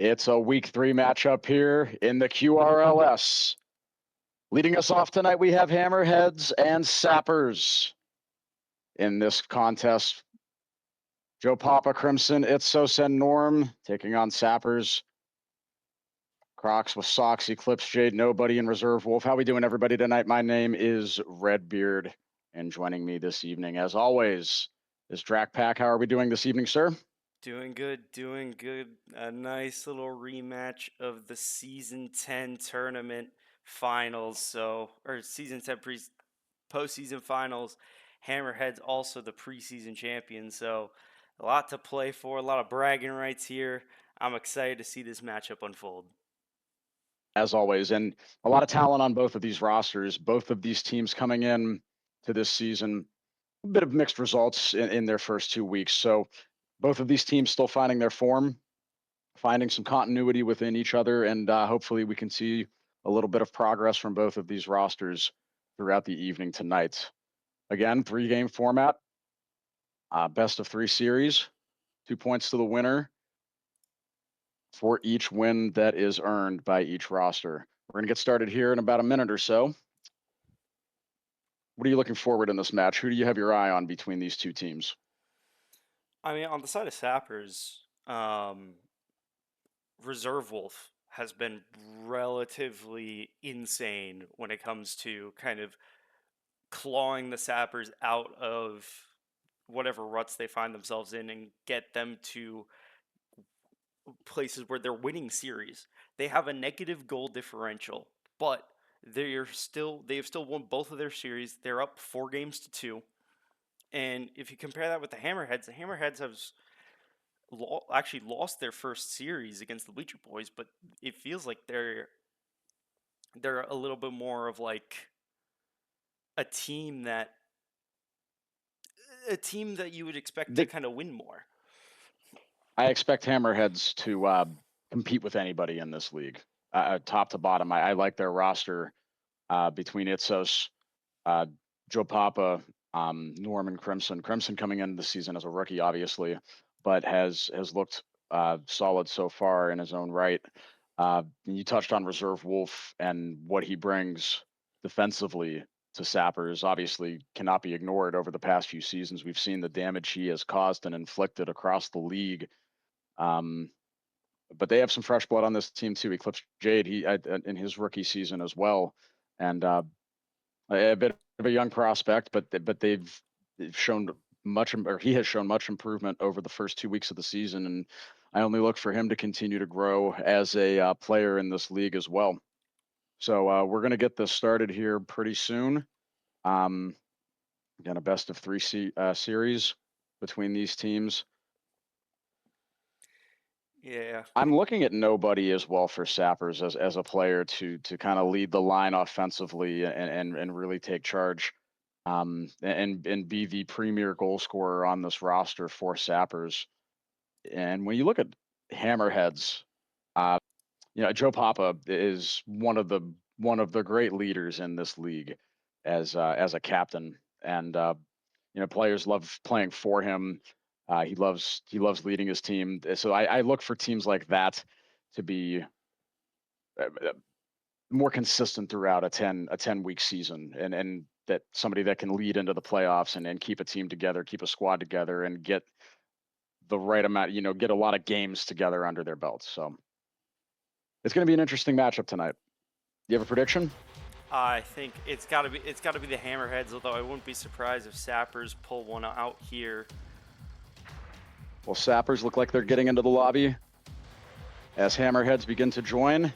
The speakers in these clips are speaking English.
It's a week 3 matchup here in the QRLS. Leading us off tonight, we have Hammerheads and Sappers. In this contest, Joe Papa, Crimson, Itzos, and Norm taking on Sappers. Crocs with Socks, Eclipse, Jade, Nobody, and Reserve Wolf. How we doing, everybody, tonight? My name is Redbeard, and joining me this evening, as always, is Drac Pack. How are we doing this evening, sir? Doing good, doing good. A nice little rematch of the Season 10 tournament finals. Or Season 10 postseason finals. Hammerheads also the preseason champion. So, a lot to play for, a lot of bragging rights here. I'm excited to see this matchup unfold. As always, and a lot of talent on both of these rosters. Both of these teams coming in to this season, a bit of mixed results in their first 2 weeks. So both of these teams still finding their form, finding some continuity within each other, and hopefully we can see a little bit of progress from both of these rosters throughout the evening tonight. Again, 3-game format, best of 3 series, 2 points to the winner for each win that is earned by each roster. We're going to get started here in about a minute or so. What are you looking forward in this match? Who do you have your eye on between these two teams? I mean, on the side of Sappers, Reserve Wolf has been relatively insane when it comes to kind of clawing the Sappers out of whatever ruts they find themselves in and get them to places where they're winning series. They have a negative goal differential, but they have still won both of their series. They're up 4-2. And if you compare that with the Hammerheads have actually lost their first series against the Bleacher Boys, but it feels like they're a little bit more of like a team that you would expect to kind of win more. I expect Hammerheads to compete with anybody in this league, top to bottom. I like their roster between Itzos, Joe Papa, Norman, Crimson. Crimson coming into the season as a rookie, obviously, but has looked solid so far in his own right. You touched on Reserve Wolf and what he brings defensively to Sappers. Obviously cannot be ignored. Over the past few seasons, we've seen the damage he has caused and inflicted across the league. But they have some fresh blood on this team too. Eclipse Jade, he in his rookie season as well, and a bit of a young prospect, but they've shown much, or he has shown much improvement over the first 2 weeks of the season, and I only look for him to continue to grow as a player in this league as well. So we're going to get this started here pretty soon. Again, a best of 3 series between these teams. Yeah. I'm looking at Nobody as well for Sappers as a player to kind of lead the line offensively and really take charge, and be the premier goal scorer on this roster for Sappers. And when you look at Hammerheads, Joe Papa is one of the great leaders in this league as a captain, and players love playing for him. He loves leading his team. So I look for teams like that to be more consistent throughout a 10-week season, and that somebody that can lead into the playoffs and keep a team together, keep a squad together, and get the right amount, get a lot of games together under their belts. So it's going to be an interesting matchup tonight. Do you have a prediction? I think it's got to be the Hammerheads, although I wouldn't be surprised if Sappers pull one out here. Well, Sappers look like they're getting into the lobby as Hammerheads begin to join.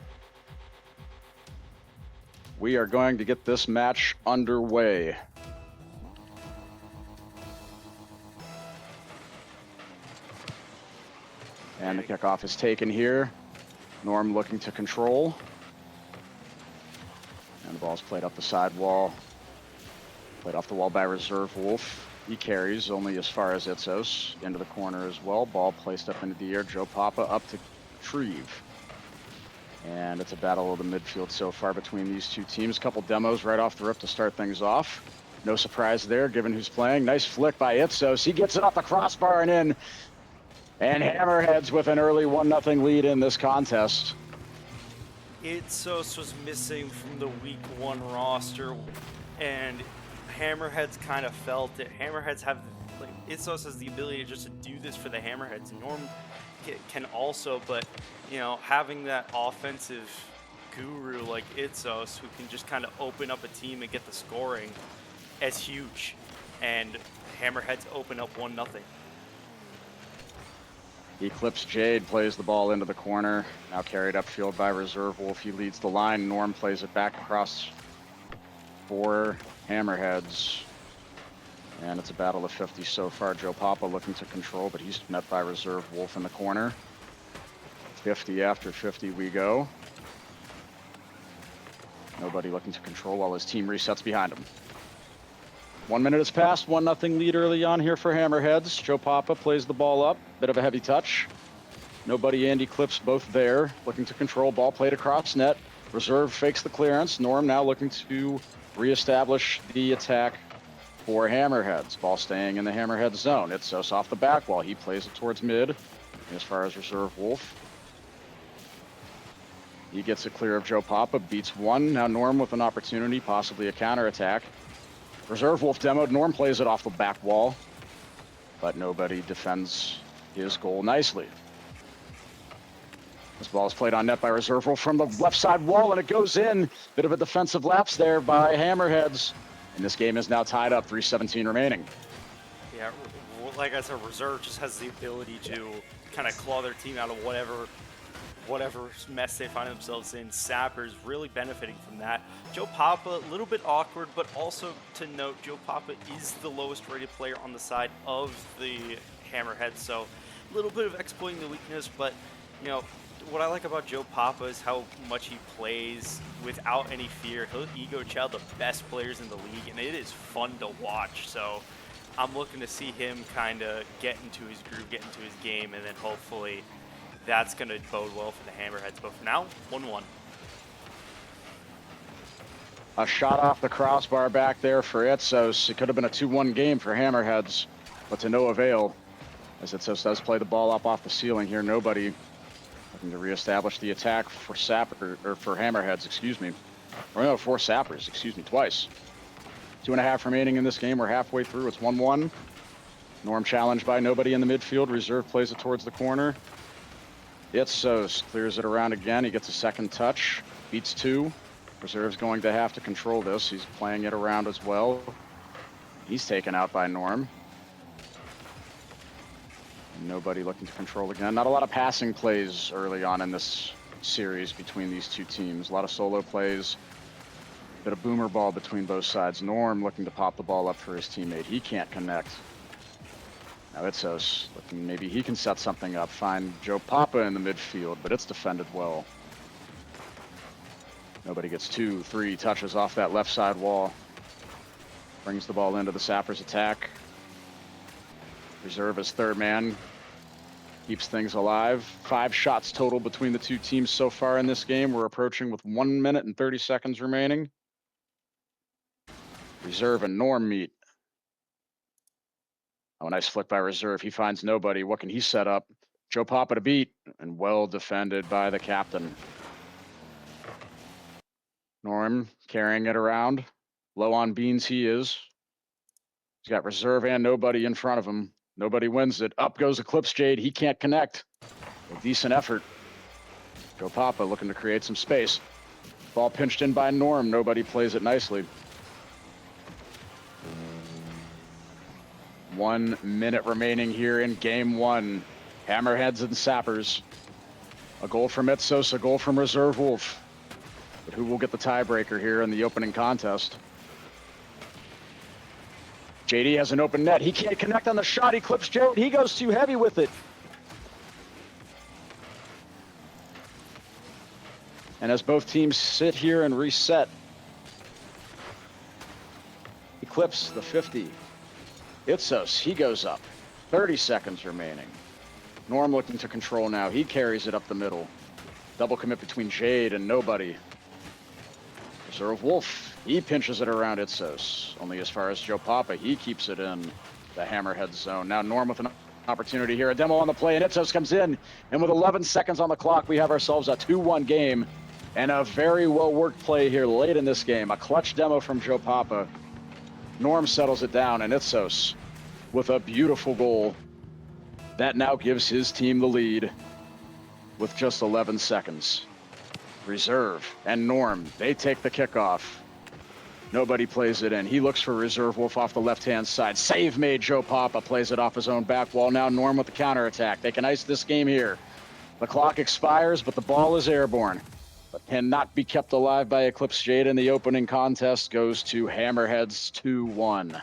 We are going to get this match underway. And the kickoff is taken here. Norm looking to control. And the ball's played up the side wall. Played off the wall by Reserve Wolf. He carries only as far as Itzos. Into the corner as well. Ball placed up into the air. Joe Papa up to Treve. And it's a battle of the midfield so far between these two teams. Couple demos right off the rip to start things off. No surprise there, given who's playing. Nice flick by Itzos. He gets it off the crossbar and in. And Hammerheads with an early 1-0 lead in this contest. Itsos was missing from the week 1 roster, and Hammerheads kind of felt it. Hammerheads have, like, Itsos has the ability just to do this for the Hammerheads. Norm can also, but, you know, having that offensive guru like Itsos who can just kind of open up a team and get the scoring is huge. And Hammerheads open up 1-0. Eclipse Jade plays the ball into the corner. Now carried upfield by Reserve Wolf. He leads the line. Norm plays it back across for Hammerheads. And it's a battle of 50 so far. Joe Papa looking to control, but he's met by Reserve Wolf in the corner. 50 after 50 we go. Nobody looking to control while his team resets behind him. 1 minute has passed, 1-0 lead early on here for Hammerheads. Joe Papa plays the ball up, bit of a heavy touch. Nobody and Eclipse both there, looking to control, ball played across net. Reserve fakes the clearance. Norm now looking to reestablish the attack for Hammerheads. Ball staying in the Hammerhead zone. Itsos off the back wall. He plays it towards mid as far as Reserve Wolf. He gets it clear of Joe Papa, beats one. Now Norm with an opportunity, possibly a counterattack. Reserve Wolf demoed. Norm plays it off the back wall, but nobody defends his goal nicely. This ball is played on net by Reserve Wolf from the left side wall, and it goes in. Bit of a defensive lapse there by Hammerheads. And this game is now tied up, 3:17 remaining. Yeah, like I said, Reserve just has the ability to kind of claw their team out of whatever mess they find themselves in. Sappers really benefiting from that. Joe Papa, a little bit awkward, but also to note, Joe Papa is the lowest rated player on the side of the Hammerhead, so a little bit of exploiting the weakness, but, you know, what I like about Joe Papa is how much he plays without any fear. He'll ego chow the best players in the league, and it is fun to watch, so I'm looking to see him kind of get into his groove, get into his game, and then hopefully that's going to bode well for the Hammerheads. But for now, 1-1. A shot off the crossbar back there for Itsos. It could have been a 2-1 game for Hammerheads, but to no avail, as Itsos does play the ball up off the ceiling here. Nobody looking to reestablish the attack for for Hammerheads, excuse me. Or no, for Sappers, excuse me, twice. 2.5 remaining in this game. We're halfway through. It's 1-1. Norm challenged by nobody in the midfield. Reserve plays it towards the corner. Itsos clears it around again. He gets a second touch, beats two. Reserve's going to have to control this. He's playing it around as well. He's taken out by Norm. Nobody looking to control again. Not a lot of passing plays early on in this series between these two teams. A lot of solo plays. Bit of boomer ball between both sides. Norm looking to pop the ball up for his teammate. He can't connect. Now Itsos looking, maybe he can set something up. Find Joe Papa in the midfield, but it's defended well. Nobody gets 2-3 touches off that left side wall. Brings the ball into the Sappers attack. Reserve as third man. Keeps things alive. 5 shots total between the two teams so far in this game. We're approaching with 1 minute and 30 seconds remaining. Reserve and Norm meet. Oh, a nice flick by Reserve. He finds nobody. What can he set up? Joe Papa to beat, and well defended by the captain. Norm carrying it around. Low on beans he is. He's got Reserve and nobody in front of him. Nobody wins it. Up goes Eclipse Jade. He can't connect. A decent effort. Joe Papa looking to create some space. Ball pinched in by Norm. Nobody plays it nicely. 1 minute remaining here in game one. Hammerheads and Sappers. A goal from Itsos, a goal from Reserve Wolf. But who will get the tiebreaker here in the opening contest? JD has an open net. He can't connect on the shot. He clips Jade. He goes too heavy with it. And as both teams sit here and reset, Eclipse the 50. Itsos, he goes up. 30 seconds remaining. Norm looking to control now. He carries it up the middle. Double commit between Jade and nobody. Reserve Wolf, he pinches it around Itsos. Only as far as Joe Papa, he keeps it in the Hammerhead zone. Now Norm with an opportunity here. A demo on the play, and Itzos comes in. And with 11 seconds on the clock, we have ourselves a 2-1 game. And a very well-worked play here late in this game. A clutch demo from Joe Papa. Norm settles it down, and Itzos with a beautiful goal. That now gives his team the lead with just 11 seconds. Reserve and Norm, they take the kickoff. Nobody plays it in. He looks for Reserve Wolf off the left-hand side. Save made. Joe Papa plays it off his own back wall. Now Norm with the counterattack. They can ice this game here. The clock expires, but the ball is airborne. But cannot be kept alive by Eclipse Jade, and the opening contest goes to Hammerheads 2-1.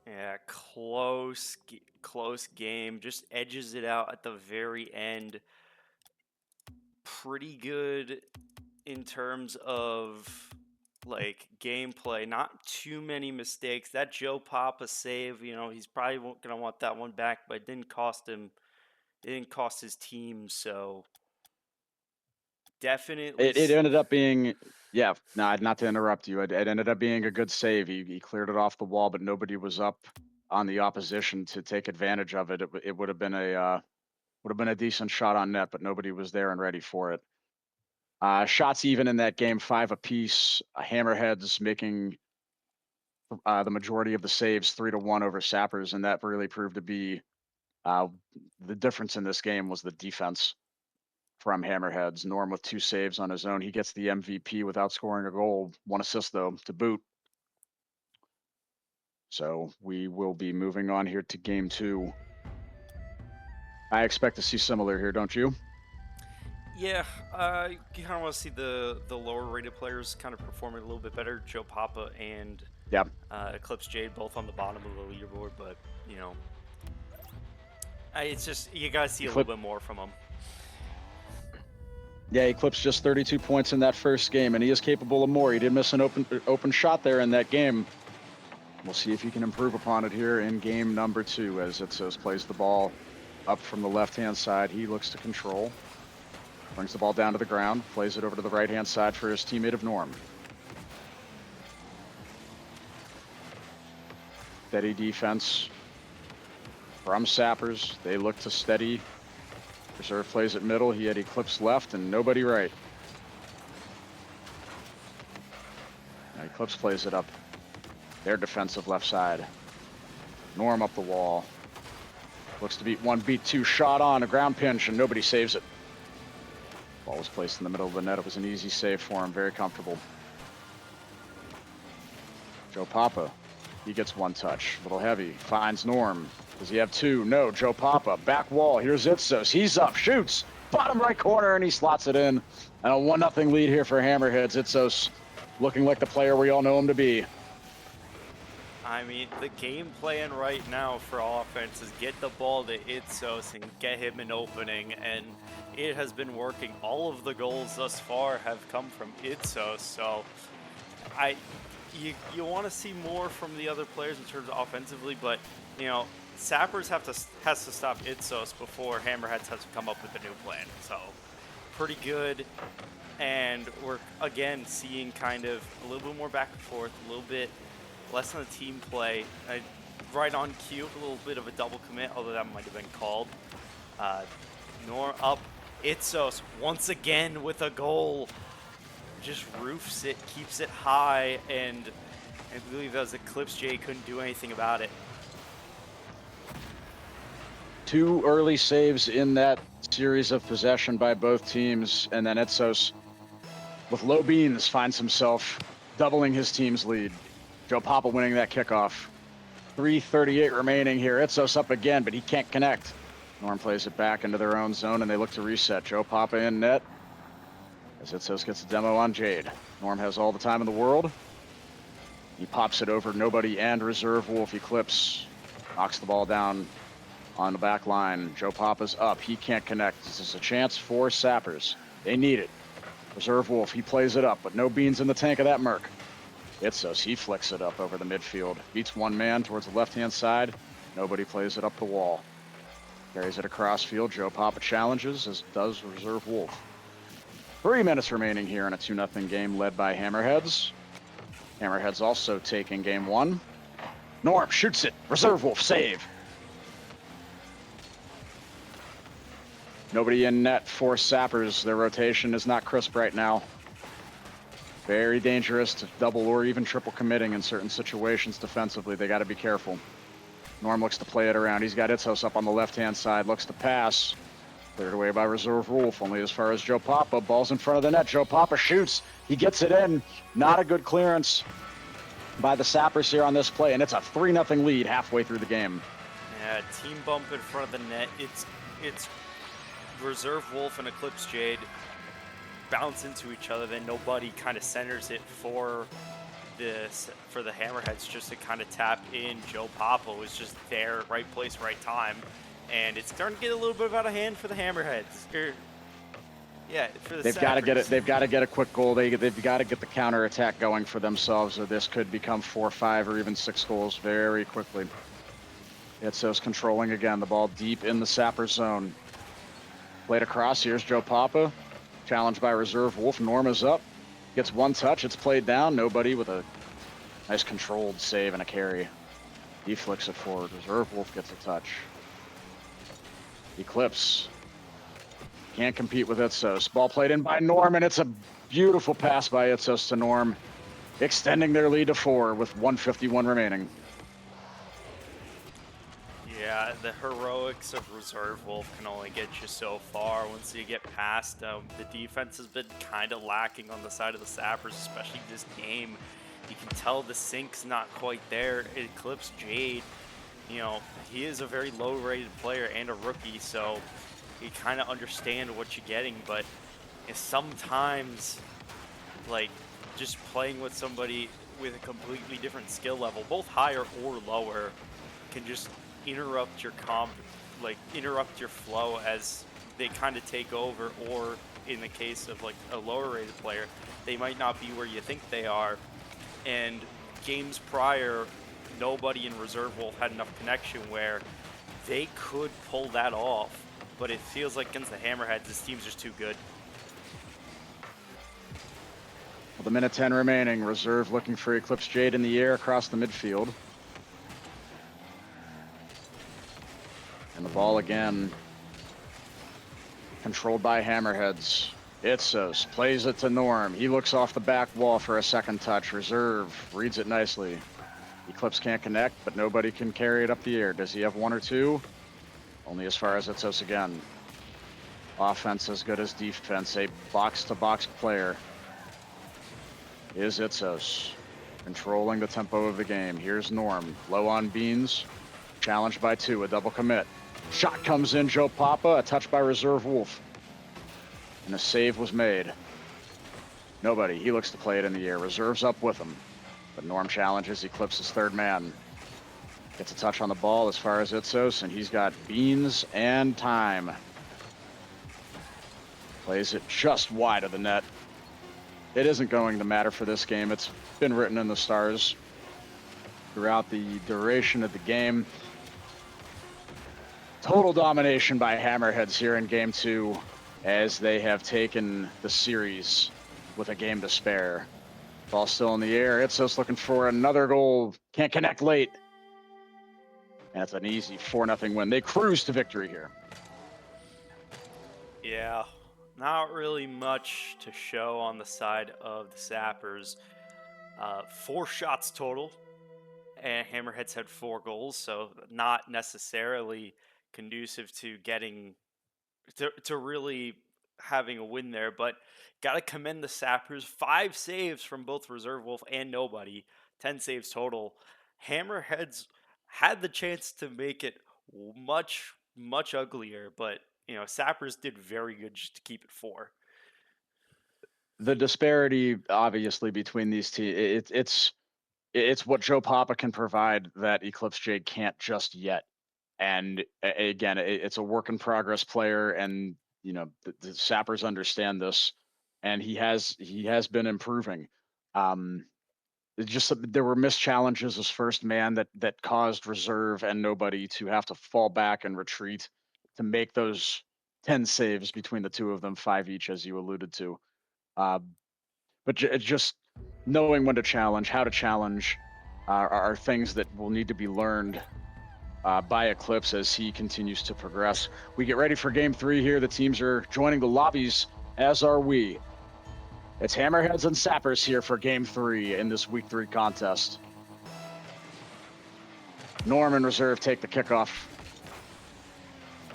Yeah, close game. Just edges it out at the very end. Pretty good in terms of like gameplay. Not too many mistakes. That Joe Papa save, he's probably gonna want that one back, but it didn't cost him. It didn't cost his team, so definitely. It ended up being, yeah, no, not to interrupt you. It ended up being a good save. He cleared it off the wall, but nobody was up on the opposition to take advantage of it. It would have been a decent shot on net, but nobody was there and ready for it. Shots even in that game, 5 apiece. Hammerheads making the majority of the saves, 3-1 over Sappers, and that really proved to be the difference in this game was the defense from Hammerheads. Norm with 2 saves on his own. He gets the MVP without scoring a goal. 1 assist, though, to boot. So we will be moving on here to game 2. I expect to see similar here, don't you? Yeah, you kind of want to see the lower rated players kind of performing a little bit better. Joe Papa and Eclipse Jade both on the bottom of the leaderboard, but it's just you gotta see a little bit more from them. Yeah, Eclipse just 32 points in that first game, and he is capable of more. He did miss an open shot there in that game. We'll see if he can improve upon it here in game number 2 as Itzos plays the ball up from the left-hand side. He looks to control. Brings the ball down to the ground, plays it over to the right-hand side for his teammate of Norm. Steady defense from Sappers. They look to steady. Reserve plays at middle. He had Eclipse left and nobody right. Now Eclipse plays it up their defensive left side. Norm up the wall. Looks to beat 1, beat 2. Shot on, a ground pinch, and nobody saves it. Ball was placed in the middle of the net. It was an easy save for him. Very comfortable. Joe Papa, he gets 1 touch. A little heavy. Finds Norm. Does he have 2? No. Joe Papa, back wall. Here's Itzos. He's up, shoots. Bottom right corner, and he slots it in. And a 1-0 lead here for Hammerheads. Itzos looking like the player we all know him to be. I mean, the game plan right now for offense is get the ball to Itzos and get him an opening, and it has been working. All of the goals thus far have come from Itzos, so you want to see more from the other players in terms of offensively, but Sappers has to stop Itzos before Hammerheads has to come up with a new plan. So pretty good, and we're again seeing kind of a little bit more back and forth, a little bit less on the team play. Right on cue, a little bit of a double commit, although that might have been called. Nor up. Itzos once again with a goal. Just roofs it, keeps it high, and I believe that was Eclipse J. Couldn't do anything about it. 2 early saves in that series of possession by both teams, and then Itzos, with low beans, finds himself doubling his team's lead. Joe Papa winning that kickoff. 3:38 remaining here. Itzos up again, but he can't connect. Norm plays it back into their own zone, and they look to reset. Joe Papa in net as Itzos gets a demo on Jade. Norm has all the time in the world. He pops it over nobody and Reserve Wolf. Eclipse knocks the ball down on the back line. Joe Papa's up. He can't connect. This is a chance for Sappers. They need it. Reserve Wolf, he plays it up, but no beans in the tank of that Merc. Itzos, he flicks it up over the midfield. Beats 1 man towards the left-hand side. Nobody plays it up the wall. Carries it across field. Joe Papa challenges, as does Reserve Wolf. 3 minutes remaining here in a 2-0 game led by Hammerheads. Hammerheads also taking game 1. Norm shoots it. Reserve Wolf save. Nobody in net for Sappers. Their rotation is not crisp right now. Very dangerous to double or even triple committing in certain situations defensively. They got to be careful. Norm looks to play it around. He's got Itzos up on the left-hand side. Looks to pass. Cleared away by Reserve Wolf, only as far as Joe Papa. Ball's in front of the net. Joe Papa shoots. He gets it in. Not a good clearance by the Sappers here on this play, and it's a 3-0 lead halfway through the game. Yeah, team bump in front of the net. It's Reserve Wolf and Eclipse Jade bounce into each other, then nobody kind of centers it for the Hammerheads just to kind of tap in. Joe Papa was just there, right place, right time, and it's starting to get a little bit out of hand for the Hammerheads. Yeah, for the They've got to get it. Sappers. They've got to get a quick goal. They've got to get the counter attack going for themselves, or this could become 4, 5, or even 6 goals very quickly. Itzos controlling again. The ball deep in the Sapper zone. Played across. Here's Joe Papa. Challenged by Reserve Wolf. Norma's up. Gets one touch. It's played down. Nobody with a nice controlled save and a carry. He flicks it forward. Reserve Wolf gets a touch. Eclipse. Can't compete with Itzos. Ball played in by Norm, and it's a beautiful pass by Itzos to Norm, extending their lead to 4 with 1:51 remaining. Yeah, the heroics of Reserve Wolf can only get you so far. Once you get past them, the defense has been kind of lacking on the side of the Sappers, especially this game. You can tell the sync's not quite there. Eclipse Jade, you know, he is a very low-rated player and a rookie, so you kind of understand what you're getting, but sometimes, like, just playing with somebody with a completely different skill level, both higher or lower, can just interrupt your interrupt your flow as they kind of take over, or in the case of like a lower rated player, they might not be where you think they are. And games prior, nobody in Reserve Wolf had enough connection where they could pull that off, but it feels like against the Hammerheads, this team's just too good. With a minute 10 remaining, Reserve looking for Eclipse Jade in the air across the midfield. And the ball again, controlled by Hammerheads. Itzos plays it to Norm. He looks off the back wall for a second touch. Reserve reads it nicely. Eclipse can't connect, but nobody can carry it up the air. Does he have 1 or 2? Only as far as Itzos again. Offense as good as defense. A box-to-box player is Itzos, controlling the tempo of the game. Here's Norm, low on beans, challenged by 2, a double commit. Shot comes in, Joe Papa, a touch by Reserve Wolf. And a save was made. Nobody, he looks to play it in the air. Reserve's up with him. But Norm challenges, Eclipse's third man. Gets a touch on the ball as far as Itzos, and he's got beans and time. Plays it just wide of the net. It isn't going to matter for this game. It's been written in the stars throughout the duration of the game. Total domination by Hammerheads here in Game 2 as they have taken the series with a game to spare. Ball still in the air. Itzos looking for another goal. Can't connect late. And it's an easy 4-0 win. They cruise to victory here. Yeah, not really much to show on the side of the Sappers. 4 shots total, and Hammerheads had 4 goals, so not necessarily conducive to getting to really having a win there. But gotta commend the Sappers. 5 saves from both Reserve Wolf and nobody, 10 saves total. Hammerheads had the chance to make it much uglier, but Sappers did very good just to keep it 4. The disparity, obviously, between these teams, it's what Joe Papa can provide that Eclipse Jade can't just yet. And again, it's a work in progress player, and the Sappers understand this, and he has been improving. It's just that there were missed challenges as first man that caused Reserve and nobody to have to fall back and retreat to make those 10 saves between the two of them, 5 each, as you alluded to. Uh, but just knowing when to challenge, how to challenge, are things that will need to be learned by Eclipse as he continues to progress. We get ready for game 3 here. The teams are joining the lobbies, as are we. It's Hammerheads and Sappers here for game 3 in this week 3 contest. Norm and Reserve take the kickoff.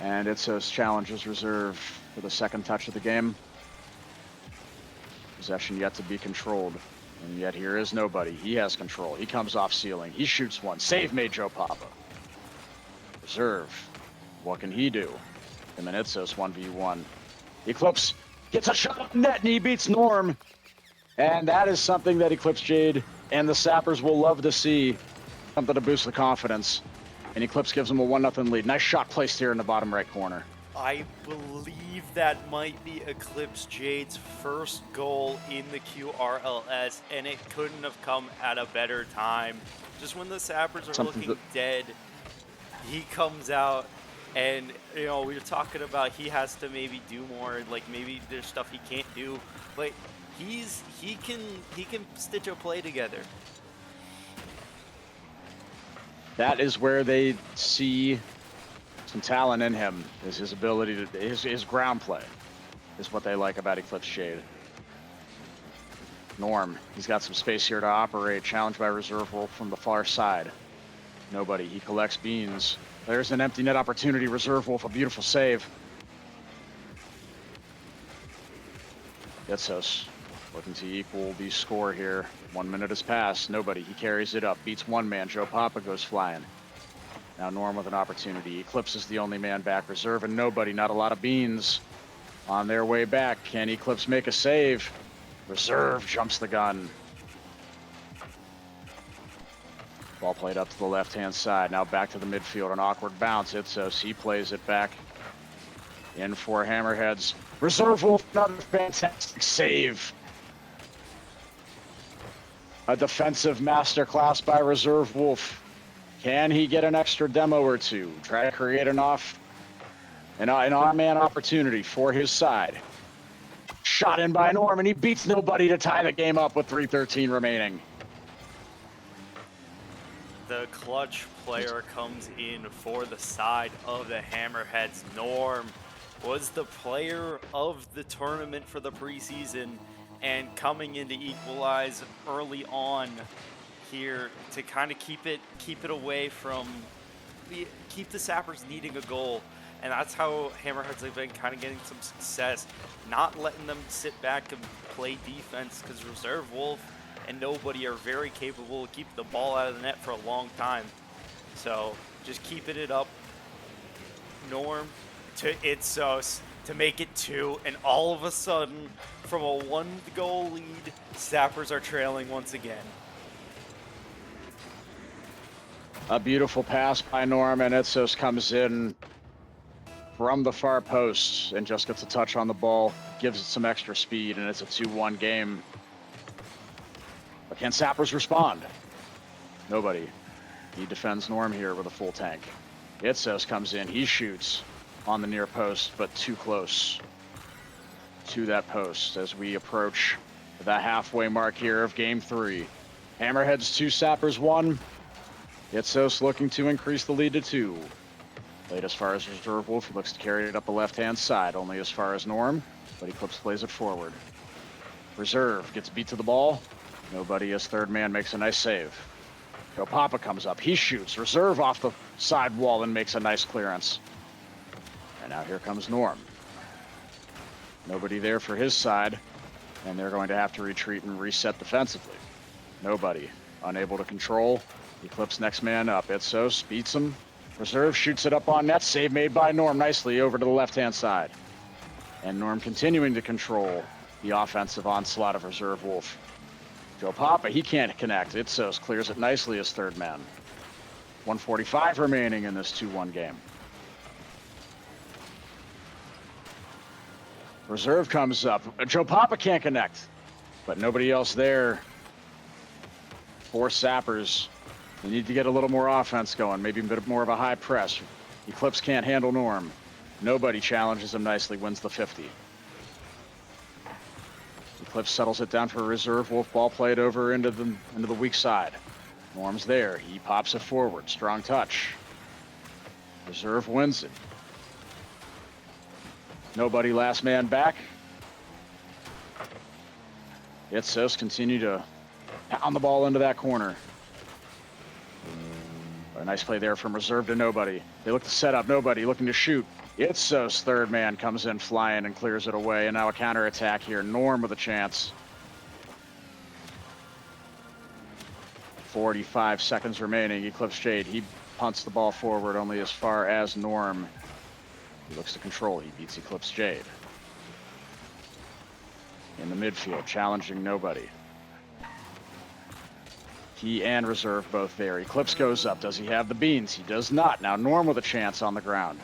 And Itzos challenges Reserve for the second touch of the game. Possession yet to be controlled. And yet here is nobody. He has control. He comes off ceiling. He shoots one. Save made Joe Papa. Reserve. What can he do? Him and Itzos 1v1. Eclipse gets a shot up net and he beats Norm. And that is something that Eclipse Jade and the Sappers will love to see. Something to boost the confidence. And Eclipse gives him a 1-0 lead. Nice shot placed here in the bottom right corner. I believe that might be Eclipse Jade's first goal in the QRLS, and it couldn't have come at a better time. Just when the Sappers are looking dead, he comes out, and we were talking about he has to maybe do more, like maybe there's stuff he can't do, but he can stitch a play together. That is where they see some talent in him, is his ability to, his ground play is what they like about Eclipse Jade. Norm, he's got some space here to operate, challenged by Reserve Wolf from the far side. Nobody, he collects beans. There's an empty net opportunity, Reserve Wolf, a beautiful save. Itzos looking to equal the score here. 1 minute has passed, nobody, he carries it up, beats one man, Joe Papa goes flying. Now Norm with an opportunity. Eclipse is the only man back. Reserve and nobody. Not a lot of beans on their way back. Can Eclipse make a save? Reserve jumps the gun. Ball played up to the left-hand side. Now back to the midfield. An awkward bounce. Itzos, he plays it back in for Hammerheads. Reserve Wolf, another fantastic save. A defensive masterclass by Reserve Wolf. Can he get an extra demo or two? Try to create an on-man opportunity for his side. Shot in by Norm, and he beats nobody to tie the game up with 3:13 remaining. The clutch player comes in for the side of the Hammerheads. Norm was the player of the tournament for the preseason, and coming in to equalize early on here to kind of keep it away from, keep the Sappers needing a goal. And that's how Hammerheads have been kind of getting some success, not letting them sit back and play defense, because Reserve Wolf and nobody are very capable of keeping the ball out of the net for a long time. So just keeping it up. Norm to Itzos to make it 2, and all of a sudden, from a 1-goal lead, Sappers are trailing once again. A beautiful pass by Norm, and Itzos comes in from the far post and just gets a touch on the ball, gives it some extra speed, and it's a 2-1 game. But can Sappers respond? Nobody. He defends Norm here with a full tank. Itzos comes in, he shoots on the near post, but too close to that post as we approach the halfway mark here of game 3. Hammerheads 2, Sappers 1. Itzos looking to increase the lead to 2. Played as far as Reserve Wolf, he looks to carry it up the left-hand side, only as far as Norm, but Eclipse plays it forward. Reserve gets beat to the ball. Nobody as third man makes a nice save. Joe Papa comes up, he shoots. Reserve off the side wall and makes a nice clearance. And now here comes Norm. Nobody there for his side, and they're going to have to retreat and reset defensively. Nobody, unable to control. Eclipse next man up. Itzos beats him. Reserve shoots it up on net. Save made by Norm nicely over to the left-hand side. And Norm continuing to control the offensive onslaught of Reserve Wolf. Joe Papa, he can't connect. Itzos clears it nicely as third man. 1:45 remaining in this 2-1 game. Reserve comes up. Joe Papa can't connect, but nobody else there for Sappers. They need to get a little more offense going, maybe a bit more of a high press. Eclipse can't handle Norm. Nobody challenges him nicely, wins the 50. Eclipse settles it down for Reserve Wolf. Ball played over into the weak side. Norm's there. He pops it forward. Strong touch. Reserve wins it. Nobody, last man back. Itzos continue to pound the ball into that corner. A nice play there from reserve to nobody. They look to set up. Nobody looking to shoot. Itzos, third man, comes in flying and clears it away. And now a counterattack here. Norm with a chance. 45 seconds remaining. Eclipse Jade. He punts the ball forward only as far as Norm. He looks to control. He beats Eclipse Jade. In the midfield, challenging nobody. He and reserve both there. Eclipse goes up. Does he have the beans? He does not. Now Norm with a chance on the ground.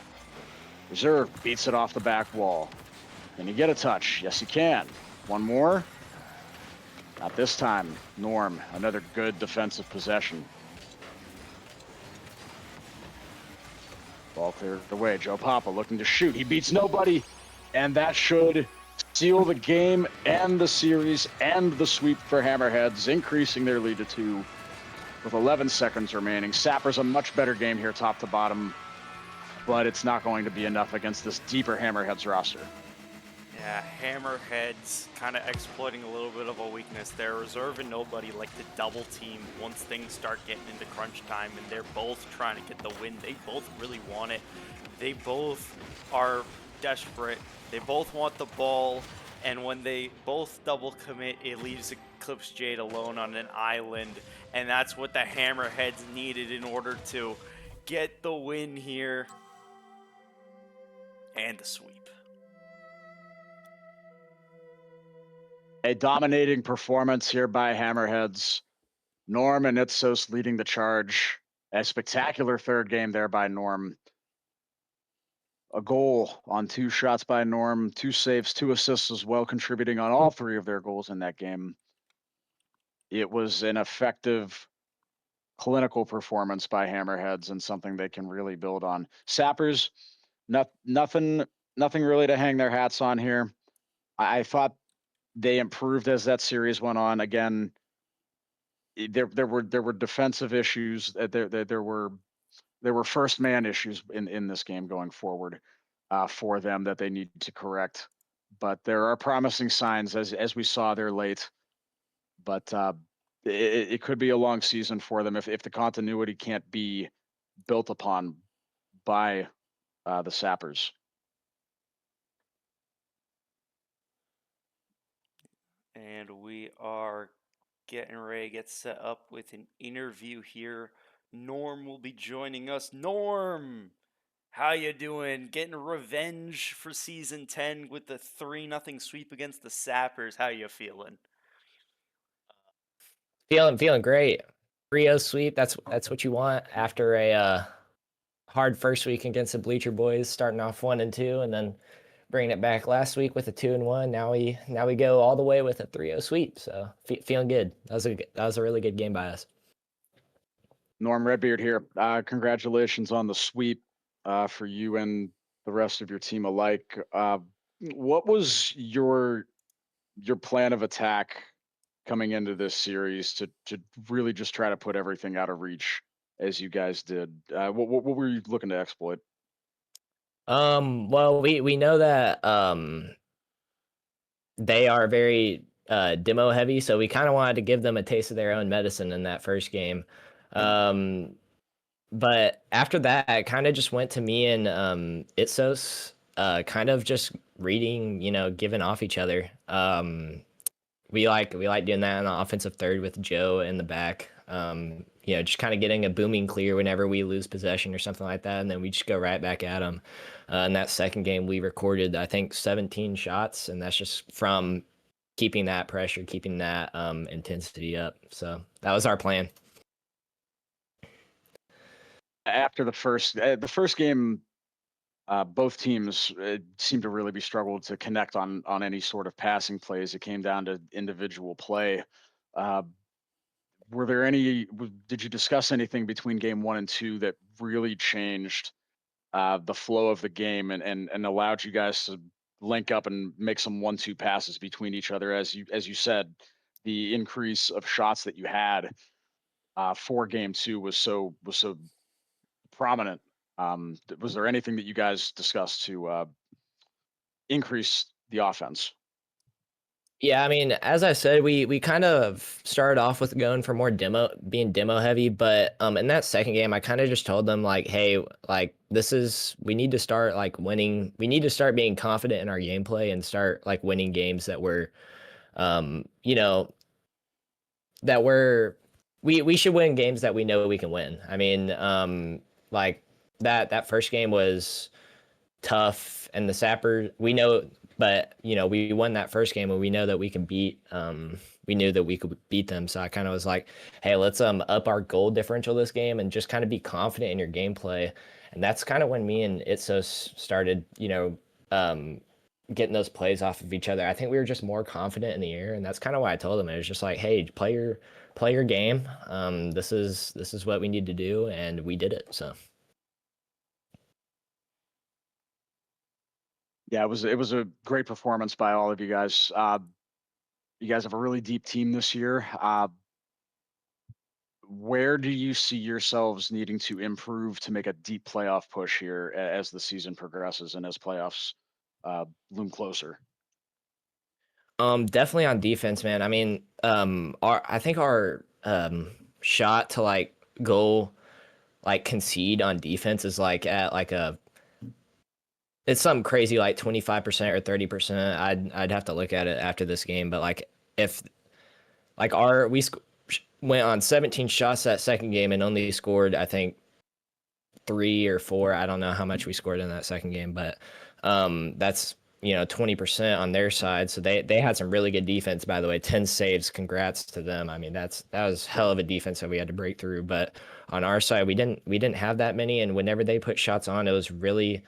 Reserve beats it off the back wall. Can he get a touch? Yes, he can. One more. Not this time. Norm, another good defensive possession. Ball cleared away. Joe Papa looking to shoot. He beats nobody. And that should seal the game and the series and the sweep for Hammerheads, increasing their lead to 2 with 11 seconds remaining. Sappers a much better game here top to bottom, but it's not going to be enough against this deeper Hammerheads roster. Yeah, Hammerheads kind of exploiting a little bit of a weakness there. Reserve and nobody like to double team once things start getting into crunch time, and they're both trying to get the win. They both really want it. They both are desperate. They both want the ball, and when they both double commit, it leaves Eclipse Jade alone on an island, and that's what the Hammerheads needed in order to get the win here and the sweep. A dominating performance here by Hammerheads. Norm and Itzos leading the charge. A spectacular third game there by Norm. A goal on 2 shots by Norm, 2 saves, 2 assists as well, contributing on all 3 of their goals in that game. It was an effective, clinical performance by Hammerheads and something they can really build on. Sappers, nothing really to hang their hats on here. I thought they improved as that series went on. Again, there were defensive issues. There were first man issues in this game going forward for them that they need to correct. But there are promising signs as we saw there late. But it could be a long season for them if the continuity can't be built upon by the Sappers. And we are getting ready to get set up with an interview here. Norm will be joining us. Norm, how you doing? Getting revenge for season 10 with the 3-0 sweep against the Sappers. How you feeling? Feeling great. Rio sweep. That's what you want after a hard first week against the Bleacher Boys, starting off 1-2, and then bringing it back last week with a 2-1. Now we go all the way with a 3-0 sweep. So feeling good. That was a really good game by us. Norm Redbeard here. Congratulations on the sweep for you and the rest of your team alike. What was your plan of attack coming into this series to really just try to put everything out of reach as you guys did? What were you looking to exploit? Well, we know that they are very demo heavy, so we kind of wanted to give them a taste of their own medicine in that first game. But after that, it kind of just went to me and Itsos, kind of just reading, giving off each other. We like doing that in the offensive third with Joe in the back. Just kind of getting a booming clear whenever we lose possession or something like that, and then we just go right back at them. In that second game, we recorded, I think, 17 shots, and that's just from keeping that pressure, keeping that intensity up. So that was our plan. After the first game, both teams seemed to really be struggled to connect on any sort of passing plays. It came down to individual play. Were there did you discuss anything between game 1 and 2 that really changed the flow of the game and allowed you guys to link up and make some 1-2 passes between each other? As you said, the increase of shots that you had for game two was so prominent. Was there anything that you guys discussed to increase the offense? Yeah, I mean, as I said, we kind of started off with going for more being demo heavy, but in that second game, I kind of just told them like, hey, like we need to start like winning. We need to start being confident in our gameplay and start like winning games that we're, you know, that we should win games that we know we can win. I mean, like that first game was tough, and the Sappers we know, but we won that first game, and we know that we can beat. We knew that we could beat them, so I kind of was like, hey, let's up our goal differential this game and just kind of be confident in your gameplay, and that's kind of when me and Itsos started, getting those plays off of each other. I think we were just more confident in the air, and that's kind of why I told him. It was just like, hey, play your game. This is what we need to do, and we did it. So Yeah, it was a great performance by all of you guys. You guys have a really deep team this year. Where do you see yourselves needing to improve to make a deep playoff push here as the season progresses and as playoffs loom closer? definitely on defense, man. I mean, I think our shot to like goal, like concede on defense is like at like it's something crazy like 25% or 30%. I'd have to look at it after this game, but like if like went on 17 shots that second game and only scored, I think, 3 or 4. I don't know how much we scored in that second game, but that's 20% on their side. So they had some really good defense, by the way. 10 saves. Congrats to them. I mean, that was hell of a defense that we had to break through. But on our side, we didn't have that many, and whenever they put shots on, it was really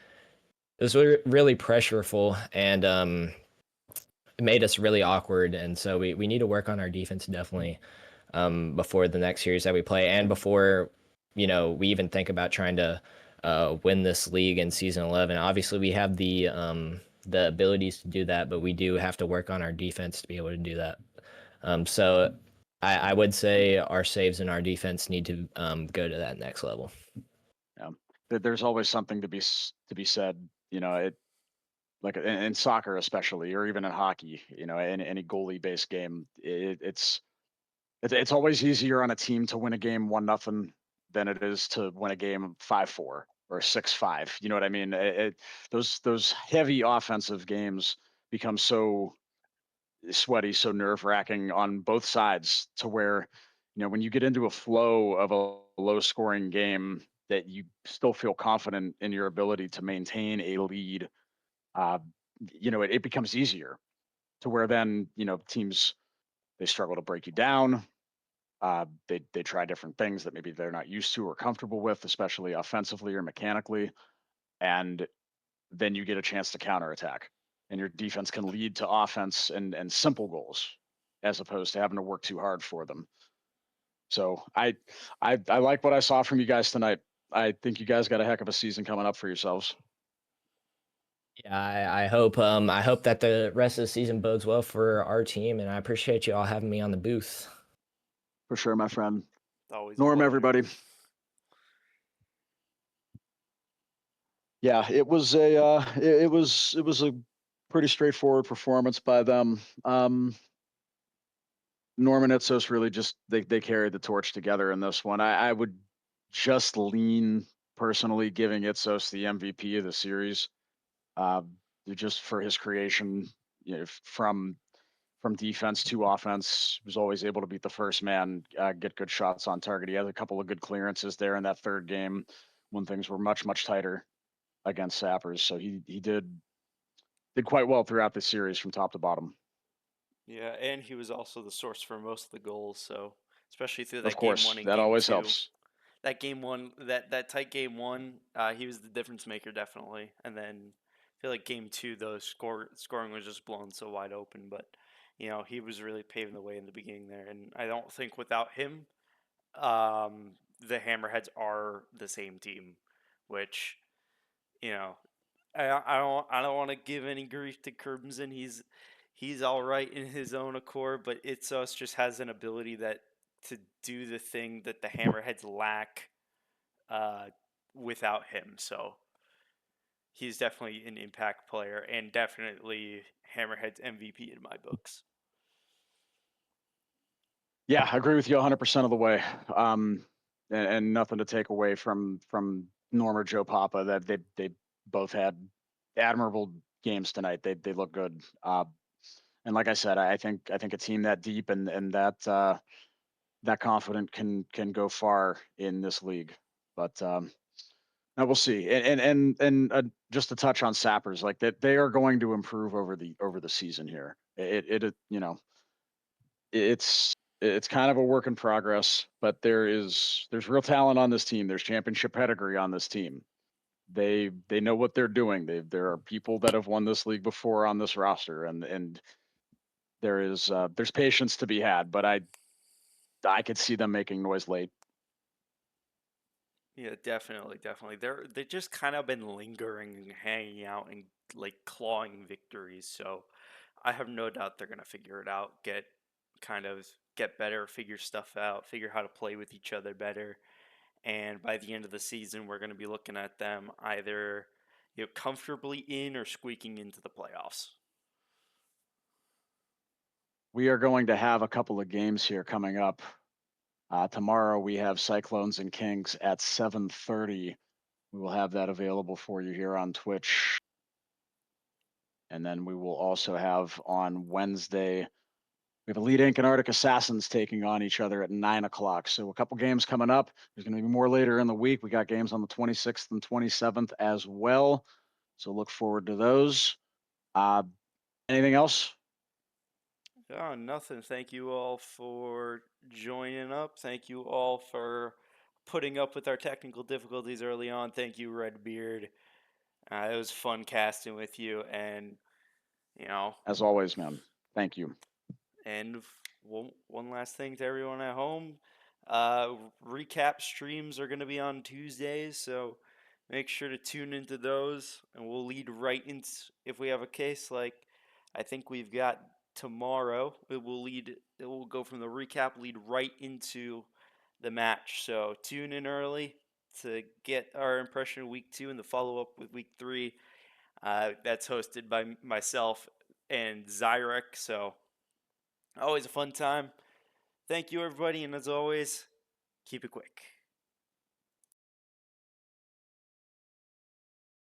pressureful, and it made us really awkward. And so we need to work on our defense definitely, before the next series that we play, and before we even think about trying to win this league in season 11. Obviously, we have the abilities to do that, but we do have to work on our defense to be able to do that. So I would say our saves and our defense need to go to that next level. Yeah. There's always something to be said. It like in soccer especially, or even in hockey. Any goalie based game, it's always easier on a team to win a game 1-0 than it is to win a game 5-4 or 6-5. You know what I mean? Those heavy offensive games become so sweaty, so nerve wracking on both sides, to where when you get into a flow of a low scoring game, that you still feel confident in your ability to maintain a lead. Uh, it becomes easier, to where then teams, they struggle to break you down. They try different things that maybe they're not used to or comfortable with, especially offensively or mechanically, and then you get a chance to counterattack, and your defense can lead to offense and simple goals, as opposed to having to work too hard for them. So I like what I saw from you guys tonight. I think you guys got a heck of a season coming up for yourselves. Yeah, I hope that the rest of the season bodes well for our team, and I appreciate you all having me on the booth. For sure, my friend. Always a Norm, pleasure. everybody. Yeah, it was a pretty straightforward performance by them. Norman Itsos really just they carried the torch together in this one. I would just lean personally giving Itsos the MVP of the series, uh, just for his creation, from defense to offense. He was always able to beat the first man, get good shots on target. He had a couple of good clearances there in that third game when things were much tighter against Sappers. So he did quite well throughout the series from top to bottom. Yeah, and he was also the source for most of the goals. So especially through Of that game course, one and that game always two, helps. that game one, that tight game one, he was the difference maker definitely. And then I feel like game two, though, scoring was just blown so wide open. But he was really paving the way in the beginning there. And I don't think without him, the Hammerheads are the same team, which you know I don't want to give any grief to Crimson. He's all right in his own accord, but it's us just has an ability that to do the thing that the Hammerheads lack without him. So he's definitely an impact player and definitely Hammerhead's MVP in my books. Yeah, I agree with you 100% of the way. And nothing to take away from Norm or Joe Papa. That they both had admirable games tonight. They look good. And like I said, I think a team that deep and that confident can go far in this league. But now we'll see. And just to touch on Sappers, like that, they are going to improve over the season here. It's kind of a work in progress, but there's real talent on this team. There's championship pedigree on this team. They know what they're doing. There are people that have won this league before on this roster, and there's patience to be had. But I could see them making noise late. Yeah, definitely. They've just kind of been lingering and hanging out and like clawing victories. So I have no doubt they're gonna figure it out, get better, figure stuff out, figure how to play with each other better. And by the end of the season, we're gonna be looking at them either comfortably in or squeaking into the playoffs. We are going to have a couple of games here coming up. Tomorrow we have Cyclones and Kings at 7:30. We will have that available for you here on Twitch. And then we will also have on Wednesday, we have Elite Ink and Arctic Assassins taking on each other at 9 o'clock. So a couple games coming up. There's going to be more later in the week. We got games on the 26th and 27th as well. So look forward to those. Anything else? Oh, nothing. Thank you all for joining up. Thank you all for putting up with our technical difficulties early on. Thank you, Redbeard. It was fun casting with you, and As always, man. Thank you. and one last thing to everyone at home. Recap streams are going to be on Tuesdays, so make sure to tune into those, and we'll lead right into, if we have a case like I think we've got tomorrow, it will go from the recap, lead right into the match. So tune in early to get our impression of week 2 and the follow up with week 3. That's hosted by myself and Zyrek. So always a fun time. Thank you, everybody, and as always, keep it quick.